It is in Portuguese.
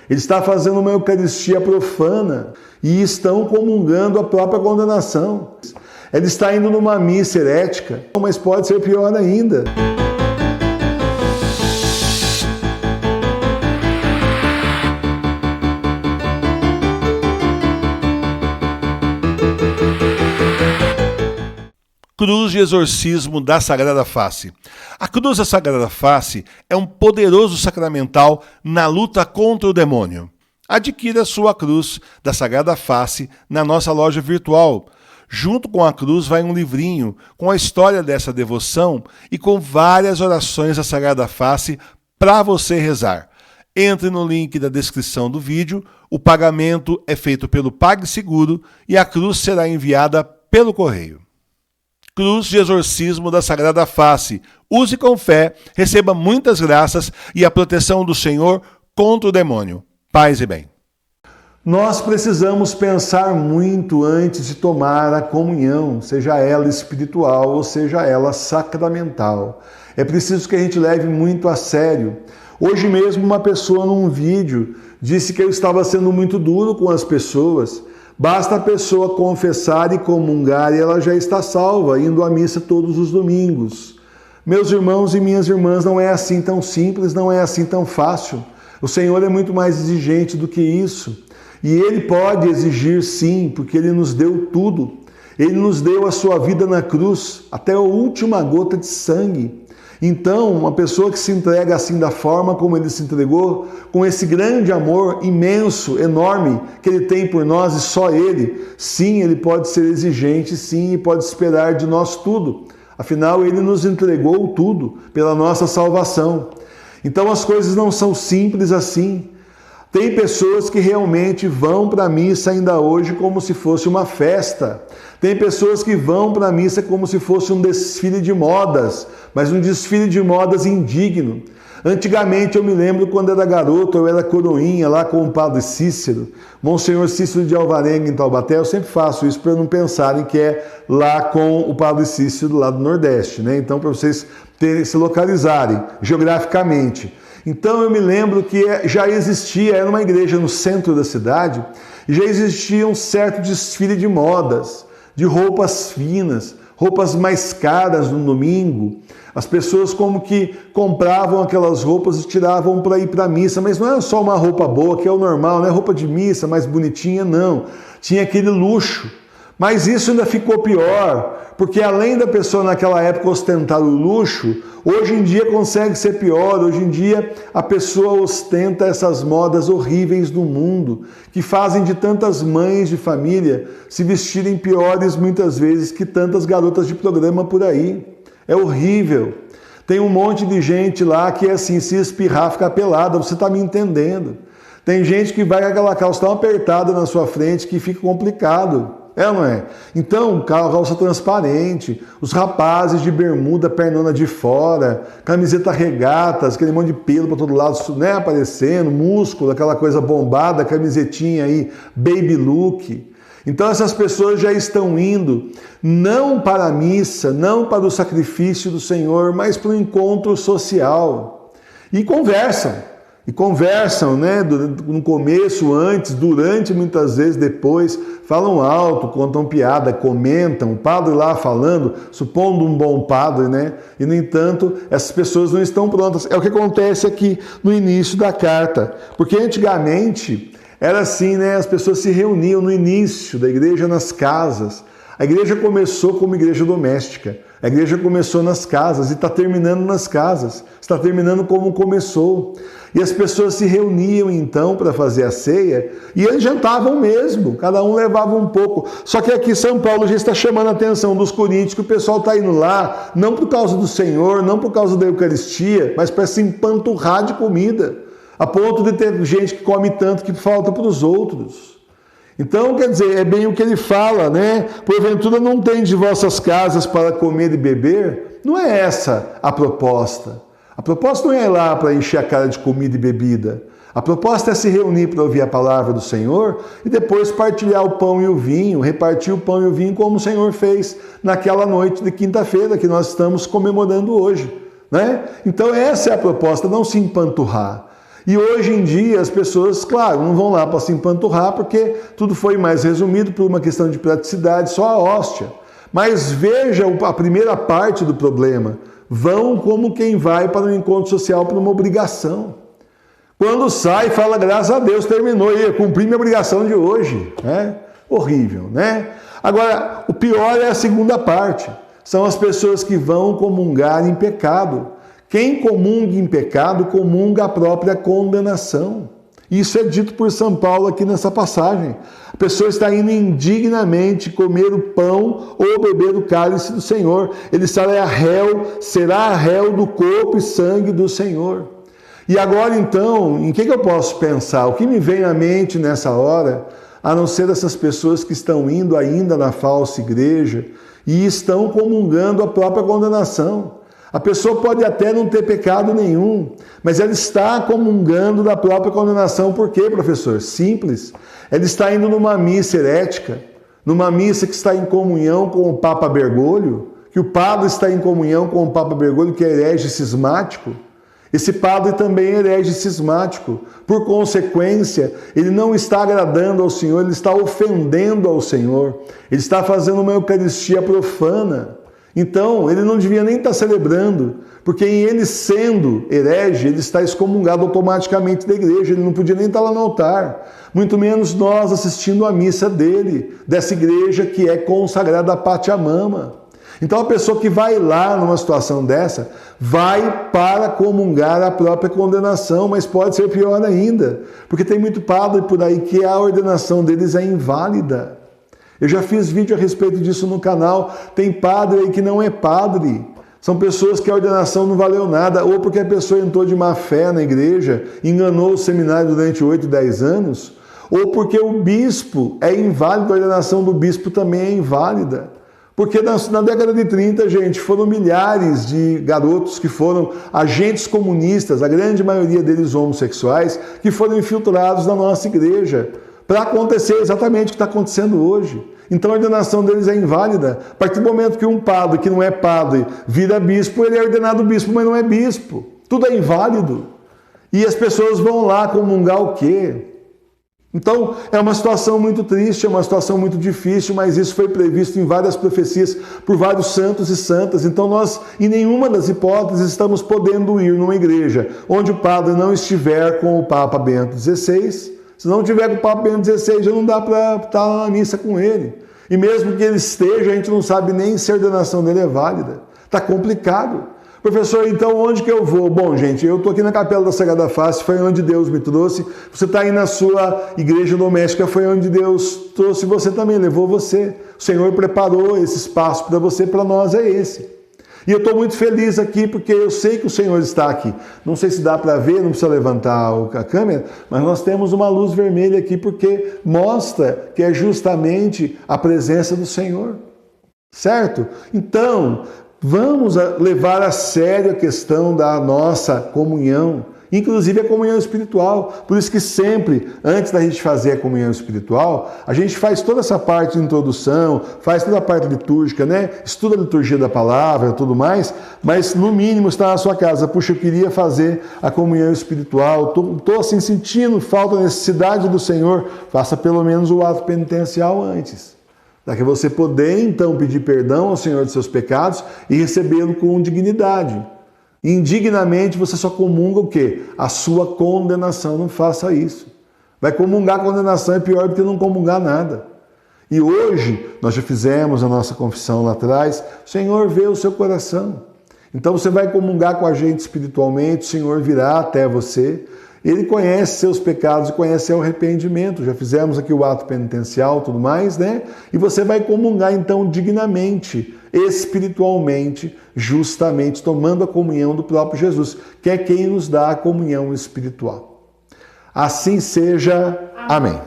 ele está fazendo uma Eucaristia profana e estão comungando a própria condenação. Ele está indo numa missa herética, mas pode ser pior ainda. Cruz de exorcismo da Sagrada Face. A cruz da Sagrada Face é um poderoso sacramental na luta contra o demônio. Adquira sua cruz da Sagrada Face na nossa loja virtual. Junto com a cruz vai um livrinho com a história dessa devoção e com várias orações da Sagrada Face para você rezar. Entre no link da descrição do vídeo, o pagamento é feito pelo PagSeguro e a cruz será enviada pelo correio. Cruz de exorcismo da Sagrada Face. Use com fé, receba muitas graças e a proteção do Senhor contra o demônio. Paz e bem. Nós precisamos pensar muito antes de tomar a comunhão, seja ela espiritual ou seja ela sacramental. É preciso que a gente leve muito a sério. Hoje mesmo uma pessoa num vídeo disse que eu estava sendo muito duro com as pessoas. Basta a pessoa confessar e comungar e ela já está salva, indo à missa todos os domingos. Meus irmãos e minhas irmãs, não é assim tão simples, não é assim tão fácil. O Senhor é muito mais exigente do que isso. E Ele pode exigir sim, porque Ele nos deu tudo. Ele nos deu a sua vida na cruz, até a última gota de sangue. Então, uma pessoa que se entrega assim da forma como Ele se entregou, com esse grande amor imenso, enorme, que Ele tem por nós e só Ele, sim, Ele pode ser exigente, sim, e pode esperar de nós tudo. Afinal, Ele nos entregou tudo pela nossa salvação. Então, as coisas não são simples assim. Tem pessoas que realmente vão para a missa ainda hoje como se fosse uma festa. Tem pessoas que vão para a missa como se fosse um desfile de modas, mas um desfile de modas indigno. Antigamente, eu me lembro quando era garoto, eu era coroinha lá com o padre Cícero, Monsenhor Cícero de Alvarenga, em Taubaté. Eu sempre faço isso para não pensarem que é lá com o padre Cícero lá do Nordeste, né? Então, para vocês se localizarem geograficamente. Então eu me lembro que já existia, era uma igreja no centro da cidade, e já existia um certo desfile de modas, de roupas finas, roupas mais caras no domingo. As pessoas como que compravam aquelas roupas e tiravam para ir para a missa, mas não era só uma roupa boa, que é o normal, não é roupa de missa, mais bonitinha, não. Tinha aquele luxo. Mas isso ainda ficou pior, porque além da pessoa naquela época ostentar o luxo, hoje em dia consegue ser pior. Hoje em dia a pessoa ostenta essas modas horríveis do mundo, que fazem de tantas mães de família se vestirem piores muitas vezes que tantas garotas de programa por aí. É horrível. Tem um monte de gente lá que é assim, se espirrar, fica pelada, você está me entendendo. Tem gente que vai com aquela calça tão apertada na sua frente que fica complicado. É ou não é? Então, calça transparente, os rapazes de bermuda, pernona de fora, camiseta regatas, aquele monte de pelo para todo lado, né, aparecendo, músculo, aquela coisa bombada, camisetinha aí, baby look. Então essas pessoas já estão indo não para a missa, não para o sacrifício do Senhor, mas para o encontro social. E conversam, né, no começo, antes, durante, muitas vezes depois, falam alto, contam piada, comentam, o padre lá falando, supondo um bom padre, né? E, no entanto, essas pessoas não estão prontas. É o que acontece aqui no início da carta. Porque antigamente era assim, né? As pessoas se reuniam no início da igreja nas casas. A igreja começou como igreja doméstica. A igreja começou nas casas e está terminando nas casas. Está terminando como começou. E as pessoas se reuniam então para fazer a ceia e adiantavam mesmo. Cada um levava um pouco. Só que aqui São Paulo já está chamando a atenção dos coríntios que o pessoal está indo lá, não por causa do Senhor, não por causa da Eucaristia, mas para se empanturrar de comida. A ponto de ter gente que come tanto que falta para os outros. Então, quer dizer, é bem o que ele fala, né? Porventura não tem de vossas casas para comer e beber? Não é essa a proposta. A proposta não é ir lá para encher a cara de comida e bebida. A proposta é se reunir para ouvir a palavra do Senhor e depois partilhar o pão e o vinho, repartir o pão e o vinho como o Senhor fez naquela noite de quinta-feira que nós estamos comemorando hoje, né? Então essa é a proposta, não se empanturrar. E hoje em dia as pessoas, claro, não vão lá para se empanturrar porque tudo foi mais resumido por uma questão de praticidade, só a hóstia. Mas veja a primeira parte do problema. Vão como quem vai para um encontro social por uma obrigação. Quando sai, fala, graças a Deus, terminou, eu cumpri minha obrigação de hoje. Horrível, né? Agora, o pior é a segunda parte. São as pessoas que vão comungar em pecado. Quem comunga em pecado, comunga a própria condenação. Isso é dito por São Paulo aqui nessa passagem. A pessoa está indo indignamente comer o pão ou beber o cálice do Senhor. Ele será réu do corpo e sangue do Senhor. E agora então, em que eu posso pensar? O que me vem à mente nessa hora, a não ser essas pessoas que estão indo ainda na falsa igreja e estão comungando a própria condenação. A pessoa pode até não ter pecado nenhum, mas ela está comungando da própria condenação. Por quê, professor? Simples. Ela está indo numa missa herética, numa missa que está em comunhão com o Papa Bergoglio, que o padre está em comunhão com o Papa Bergoglio, que é herege cismático. Esse padre também é herege cismático. Por consequência, ele não está agradando ao Senhor, ele está ofendendo ao Senhor. Ele está fazendo uma Eucaristia profana. Então, ele não devia nem estar celebrando, porque em ele sendo herege, ele está excomungado automaticamente da igreja, ele não podia nem estar lá no altar. Muito menos nós assistindo à missa dele, dessa igreja que é consagrada a Pachamama. Então a pessoa que vai lá numa situação dessa, vai para comungar a própria condenação, mas pode ser pior ainda, porque tem muito padre por aí que a ordenação deles é inválida. Eu já fiz vídeo a respeito disso no canal, tem padre aí que não é padre, são pessoas que a ordenação não valeu nada, ou porque a pessoa entrou de má fé na igreja, enganou o seminário durante 8, 10 anos, ou porque o bispo é inválido, a ordenação do bispo também é inválida. Porque na década de 30, gente, foram milhares de garotos que foram agentes comunistas, a grande maioria deles homossexuais, que foram infiltrados na nossa igreja, para acontecer exatamente o que está acontecendo hoje. Então a ordenação deles é inválida. A partir do momento que um padre, que não é padre, vira bispo, ele é ordenado bispo, mas não é bispo. Tudo é inválido. E as pessoas vão lá comungar o quê? Então, é uma situação muito triste, é uma situação muito difícil, mas isso foi previsto em várias profecias por vários santos e santas. Então, nós, em nenhuma das hipóteses, estamos podendo ir numa igreja onde o padre não estiver com o Papa Bento XVI. Se não tiver com o Papa Bento XVI, já não dá para estar na missa com ele. E mesmo que ele esteja, a gente não sabe nem se a ordenação dele é válida. Está complicado. Professor, então onde que eu vou? Bom, gente, eu estou aqui na Capela da Sagrada Face, foi onde Deus me trouxe. Você está aí na sua igreja doméstica, foi onde Deus trouxe você também, levou você. O Senhor preparou esse espaço para você, para nós é esse. E eu estou muito feliz aqui porque eu sei que o Senhor está aqui. Não sei se dá para ver, não precisa levantar a câmera, mas nós temos uma luz vermelha aqui porque mostra que é justamente a presença do Senhor. Certo? Então, vamos levar a sério a questão da nossa comunhão, inclusive a comunhão espiritual. Por isso que sempre, antes da gente fazer a comunhão espiritual, a gente faz toda essa parte de introdução, faz toda a parte litúrgica, né? Estuda a liturgia da palavra e tudo mais, mas no mínimo está na sua casa. Puxa, eu queria fazer a comunhão espiritual, estou assim sentindo falta, necessidade do Senhor, faça pelo menos o ato penitencial antes. Para que você poder, então, pedir perdão ao Senhor dos seus pecados e recebê-lo com dignidade. Indignamente você só comunga o quê? A sua condenação. Não faça isso. Vai comungar a condenação é pior do que não comungar nada. E hoje, nós já fizemos a nossa confissão lá atrás, o Senhor vê o seu coração. Então você vai comungar com a gente espiritualmente, o Senhor virá até você. Ele conhece seus pecados e conhece o arrependimento. Já fizemos aqui o ato penitencial e tudo mais, né? E você vai comungar então dignamente, espiritualmente, justamente, tomando a comunhão do próprio Jesus, que é quem nos dá a comunhão espiritual. Assim seja. Amém.